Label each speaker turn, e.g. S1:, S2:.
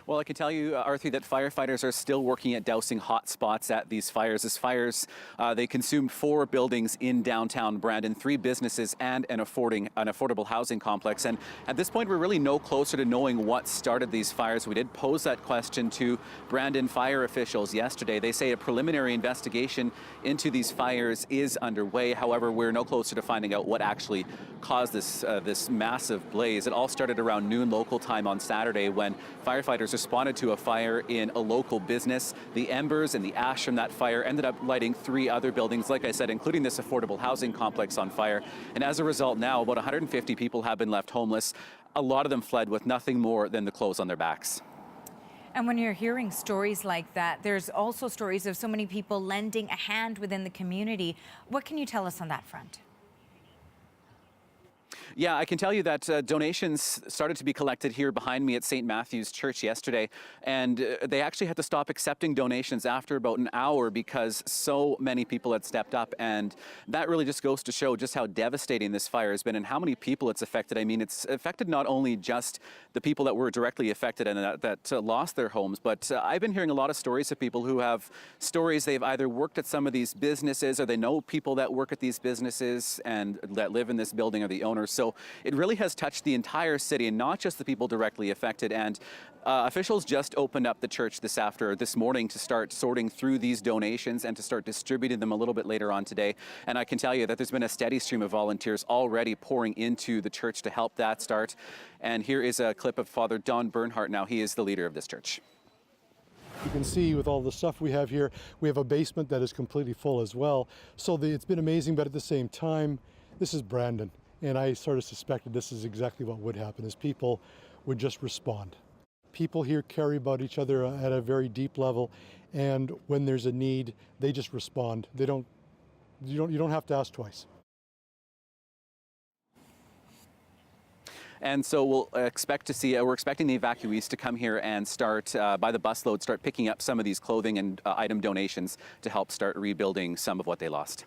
S1: Well, I can tell you, Arthur, that firefighters are still working at dousing hot spots at these fires. As fires, they consumed 4 buildings in downtown Brandon, 3 businesses and an affordable housing complex. And at this point, we're really no closer to knowing what started these fires. We did pose that question to Brandon fire officials yesterday. They say a preliminary investigation into these fires is underway. However, we're no closer to finding out what actually caused this massive blaze. It all started around noon local time on Saturday when firefighters responded to a fire in a local business. The embers and the ash from that fire ended up lighting 3 other buildings, like I said, including this affordable housing complex on fire. And as a result, now about 150 people have been left homeless. A lot of them fled with nothing more than the clothes on their backs.
S2: And when you're hearing stories like that, there's also stories of so many people lending a hand within the community. What can you tell us on that front?
S1: Yeah, I can tell you that donations started to be collected here behind me at St. Matthew's Church yesterday, and they actually had to stop accepting donations after about an hour because so many people had stepped up, and that really just goes to show just how devastating this fire has been and how many people it's affected. I mean, it's affected not only just the people that were directly affected and that lost their homes, but I've been hearing a lot of stories of people who have stories they've either worked at some of these businesses or they know people that work at these businesses and that live in this building or the owners. So it really has touched the entire city and not just the people directly affected. And officials just opened up the church this morning to start sorting through these donations and to start distributing them a little bit later on today. And I can tell you that there's been a steady stream of volunteers already pouring into the church to help that start. And here is a clip of Father Don Bernhardt now. He is the leader of this church.
S3: You can see with all the stuff we have here, we have a basement that is completely full as well. So it's been amazing, but at the same time, this is Brandon. And I sort of suspected this is exactly what would happen, is people would just respond. People here care about each other at a very deep level, and when there's a need, they just respond. You don't have to ask twice.
S1: And so we're expecting the evacuees to come here and start, by the busload, start picking up some of these clothing and item donations to help start rebuilding some of what they lost.